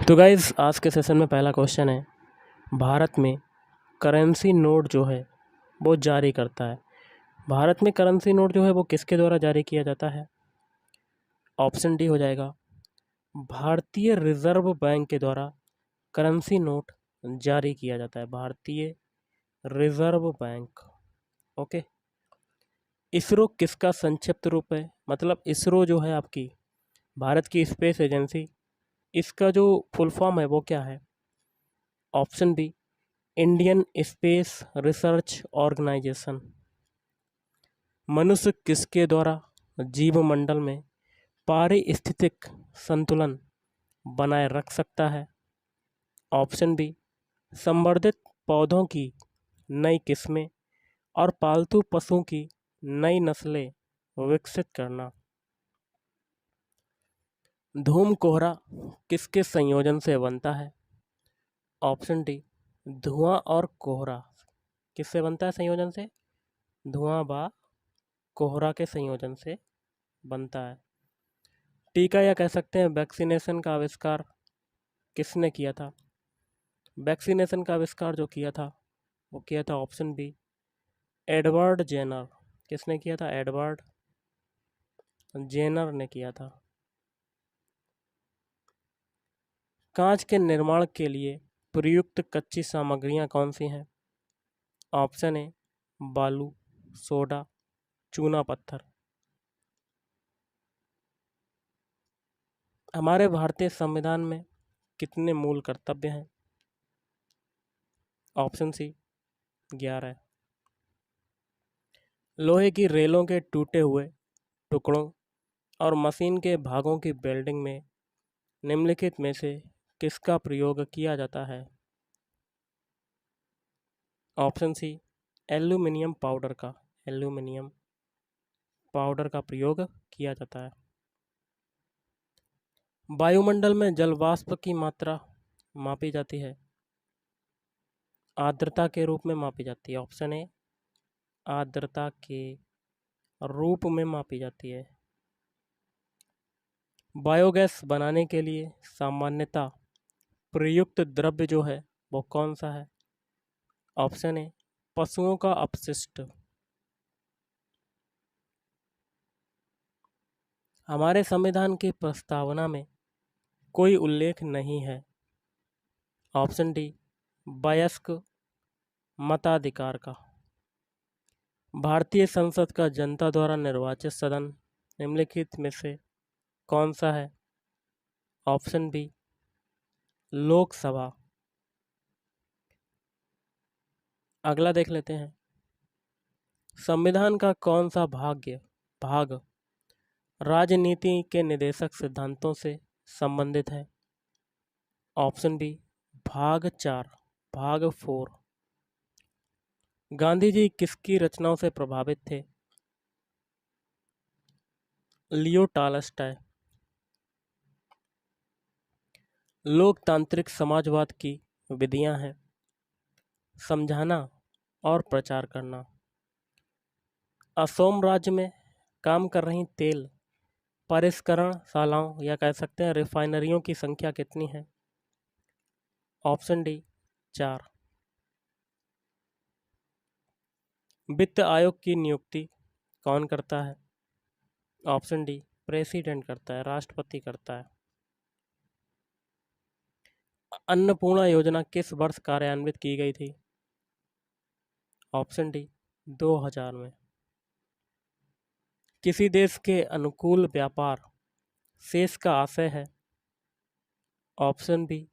तो गाइज़ आज के सेशन में पहला क्वेश्चन है, भारत में करेंसी नोट जो है वो जारी करता है। भारत में करेंसी नोट जो है वो किसके द्वारा जारी किया जाता है? ऑप्शन डी हो जाएगा, भारतीय रिजर्व बैंक के द्वारा करेंसी नोट जारी किया जाता है। भारतीय रिजर्व बैंक। ओके। इसरो किसका संक्षिप्त रूप है? मतलब इसरो जो है आपकी भारत की स्पेस एजेंसी, इसका जो फुल फॉर्म है वो क्या है? Option B, Indian Space Research Organisation. मनुष्य किसके द्वारा जीवमंडल में पारिस्थितिक संतुलन बनाए रख सकता है? ऑप्शन बी, संवर्धित पौधों की नई किस्में और पालतू पशुओं की नई नस्लें विकसित करना। धूम कोहरा किसके संयोजन से बनता है? ऑप्शन डी, धुआं और कोहरा किससे बनता है संयोजन से? धुआं व कोहरा के संयोजन से बनता है। टीका या कह सकते हैं वैक्सीनेशन का आविष्कार किसने किया था? वैक्सीनेशन का आविष्कार जो किया था वो किया था ऑप्शन बी, एडवर्ड जेनर। किसने किया था? एडवर्ड जेनर ने किया था। कांच के निर्माण के लिए प्रयुक्त कच्ची सामग्रियां कौन सी हैं? ऑप्शन ए, बालू, सोडा, चूना पत्थर। हमारे भारतीय संविधान में कितने मूल कर्तव्य हैं? Option C, 11। लोहे की रेलों के टूटे हुए टुकड़ों और मशीन के भागों की वेल्डिंग में निम्नलिखित में से किसका प्रयोग किया जाता है? ऑप्शन सी, एल्यूमिनियम पाउडर का। एल्यूमिनियम पाउडर का प्रयोग किया जाता है। वायुमंडल में जल वाष्प की मात्रा मापी जाती है, आर्द्रता के रूप में मापी जाती है। ऑप्शन ए, आर्द्रता के रूप में मापी जाती है। बायोगैस बनाने के लिए सामान्यतः प्रयुक्त द्रव्य जो है वो कौन सा है? ऑप्शन ए, पशुओं का अपशिष्ट। हमारे संविधान की प्रस्तावना में कोई उल्लेख नहीं है। ऑप्शन डी, वयस्क मताधिकार का। भारतीय संसद का जनता द्वारा निर्वाचित सदन निम्नलिखित में से कौन सा है? Option B, Lok Sabha. अगला देख लेते हैं, संविधान का कौन सा भाग राजनीति के निर्देशक सिद्धांतों से संबंधित है? ऑप्शन बी, भाग 4, भाग 4। गांधी जी किसकी रचनाओं से प्रभावित थे? लियो टॉलस्टॉय। लोकतांत्रिक समाजवाद की विधियां हैं समझाना और प्रचार करना। असोम राज्य में काम कर रही तेल परिष्करण शालाओं या कह सकते हैं रिफाइनरियों की संख्या कितनी है? Option D, 4। वित्त आयोग की नियुक्ति कौन करता है? ऑप्शन डी, प्रेसिडेंट करता है, राष्ट्रपति करता है। अन्नपूर्णा योजना किस वर्ष कार्यान्वित की गई थी? ऑप्शन डी, 2000 में। किसी देश के अनुकूल व्यापार शेष का आशय है? ऑप्शन बी,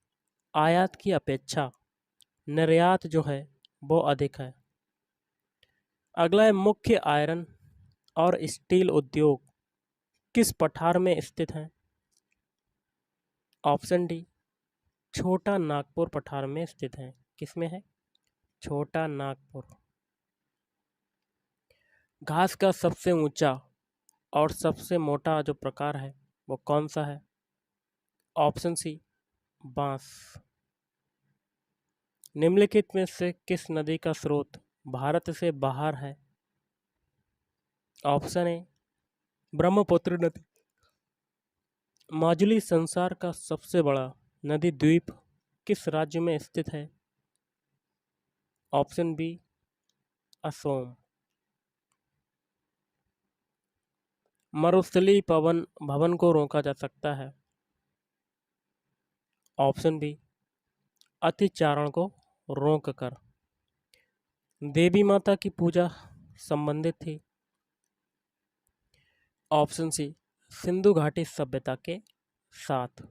आयात की अपेक्षा निर्यात जो है वो अधिक है। अगला है, मुख्य आयरन और स्टील उद्योग किस पठार में स्थित हैं? ऑप्शन डी, छोटा नागपुर पठार में स्थित है। किसमें है? छोटा नागपुर। घास का सबसे ऊंचा और सबसे मोटा जो प्रकार है वो कौन सा है? ऑप्शन सी, बांस। निम्नलिखित में से किस नदी का स्रोत भारत से बाहर है? ऑप्शन ए, ब्रह्मपुत्र नदी। माजुली संसार का सबसे बड़ा नदी द्वीप किस राज्य में स्थित है? Option B Assam. मरुस्थलीय पवन भवन को रोका जा सकता है? ऑप्शन बी अतिचारण को रोक कर। देवी माता की पूजा संबंधित थी? ऑप्शन सी सिंधु घाटी सभ्यता के साथ।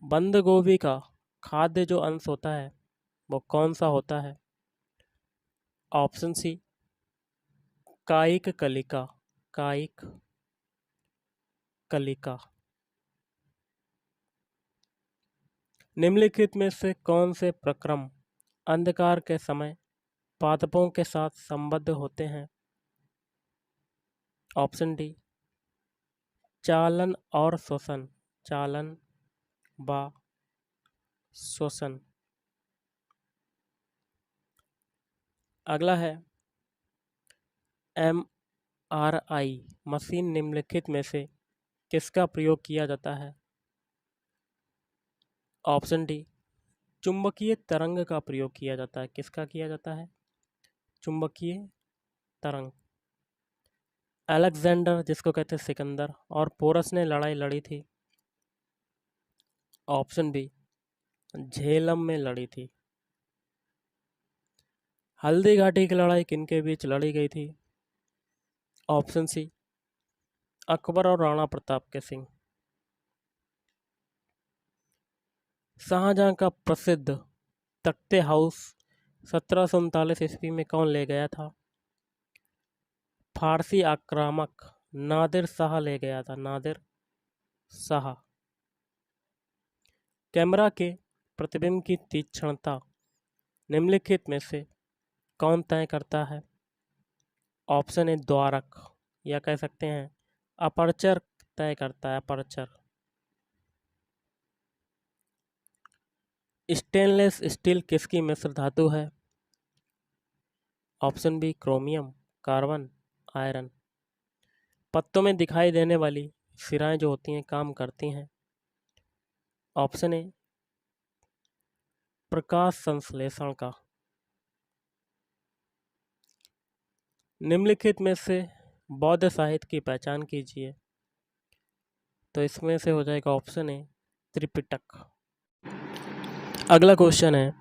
बंद गोभी का खाद्य जो अंश होता है वो कौन सा होता है? ऑप्शन सी कायिक कलिका। कायिक कलिका। निम्नलिखित में से कौन से प्रक्रम अंधकार के समय पादपों के साथ संबद्ध होते हैं? ऑप्शन डी चालन और श्वसन। चालन व श्वसन। अगला है MRI मशीन निम्नलिखित में से किसका प्रयोग किया जाता है? ऑप्शन डी चुंबकीय तरंग का प्रयोग किया जाता है। किसका किया जाता है? चुंबकीय तरंग। अलेक्जेंडर जिसको कहते हैं सिकंदर और पोरस ने लड़ाई लड़ी थी? ऑप्शन बी झेलम में लड़ी थी। हल्दी घाटी की लड़ाई किनके बीच लड़ी गई थी? ऑप्शन सी अकबर और राणा प्रताप के सिंह। शाहजहां का प्रसिद्ध तख्ते हाउस 1739 ईस्वी में कौन ले गया था? फारसी आक्रामक नादिर शाह ले गया था। नादिर शाह। कैमरा के प्रतिबिंब की तीक्ष्णता निम्नलिखित में से कौन तय करता है? ऑप्शन ए द्वारक या कह सकते हैं अपर्चर तय करता है। अपर्चर। स्टेनलेस स्टील किसकी मिश्र धातु है? Option B chromium, carbon, iron. पत्तों में दिखाई देने वाली सिराएं जो होती हैं काम करती हैं? ऑप्शन ए प्रकाश संश्लेषण का। निम्नलिखित में से बौद्ध साहित्य की पहचान कीजिए। तो इसमें से हो जाएगा ऑप्शन ए त्रिपिटक। अगला क्वेश्चन है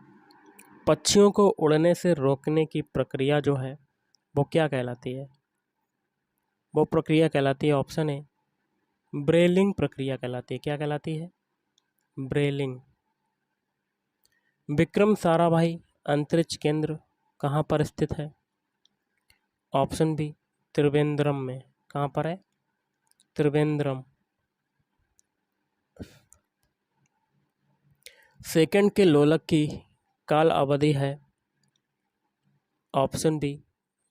पक्षियों को उड़ने से रोकने की प्रक्रिया जो है वो क्या कहलाती है? वो प्रक्रिया कहलाती है ऑप्शन ए ब्रेलिंग प्रक्रिया कहलाती है। क्या कहलाती है? ब्रेलिंग। विक्रम साराभाई अंतरिक्ष केंद्र कहाँ पर स्थित है? ऑप्शन बी त्रिवेंद्रम में। कहाँ पर है? त्रिवेंद्रम। सेकंड के लोलक की काल अवधि है? Option B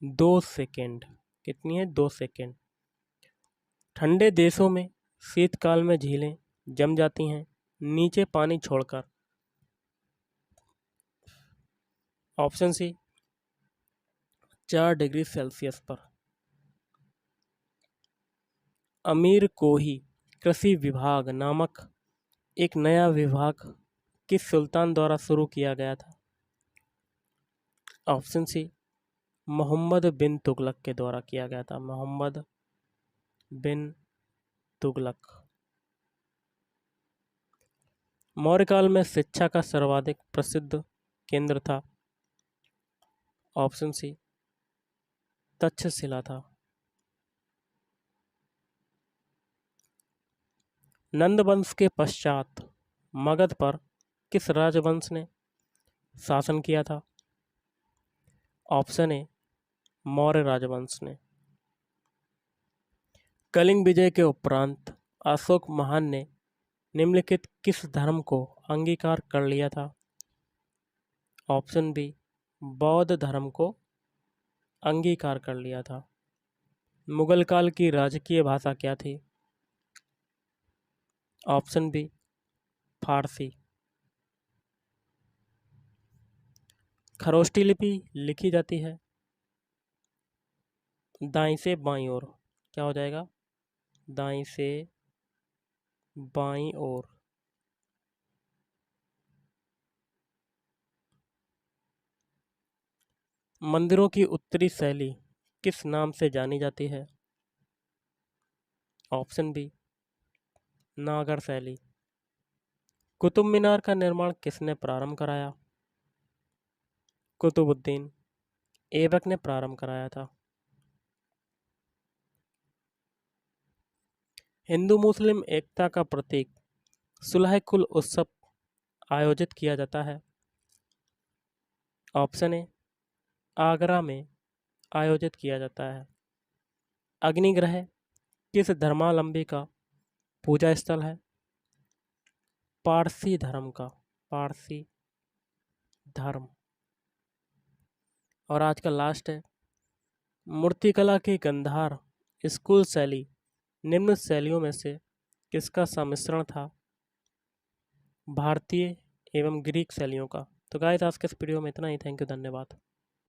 2 second. कितनी है? 2 सेकंड। ठंडे देशों में शीतकाल में झीलें जम जाती हैं नीचे पानी छोड़कर? ऑप्शन सी 4 डिग्री सेल्सियस पर। अमीर कोही कृषि विभाग नामक एक नया विभाग किस सुल्तान द्वारा शुरू किया गया था? ऑप्शन सी मोहम्मद बिन तुगलक के द्वारा किया गया था। मोहम्मद बिन तुगलक। मौर्य काल में शिक्षा का सर्वाधिक प्रसिद्ध केंद्र था? ऑप्शन सी तक्षशिला था। नंद वंश के पश्चात मगध पर किस राजवंश ने शासन किया था? ऑप्शन ए मौर्य राजवंश ने। कलिंग विजय के उपरांत अशोक महान ने निम्नलिखित किस धर्म को अंगीकार कर लिया था? ऑप्शन बी बौद्ध धर्म को अंगीकार कर लिया था। मुगल काल की राजकीय भाषा क्या थी? ऑप्शन बी फारसी। खरोष्टी लिपि लिखी जाती है दाईं से बाईं ओर। क्या हो जाएगा? दाईं से बाईं ओर। मंदिरों की उत्तरी शैली किस नाम से जानी जाती है? ऑप्शन बी, नागर शैली। कुतुब मीनार का निर्माण किसने प्रारंभ कराया? कुतुबुद्दीन ऐबक ने प्रारंभ कराया था। हिंदू मुस्लिम एकता का प्रतीक सुलह कुल उत्सव आयोजित किया जाता है। ऑप्शन ए, आगरा में आयोजित किया जाता है। अग्निग्रह किस धर्मावलंबी का पूजा स्थल है? पारसी धर्म का, पारसी धर्म। और आज का लास्ट है, मूर्तिकला की गंधार स्कूल शैली निम्न शैलियों में से किसका सम्मिश्रण था? भारतीय एवं ग्रीक शैलियों का। तो गाइस आज के इस वीडियो में इतना ही। थैंक यू, धन्यवाद।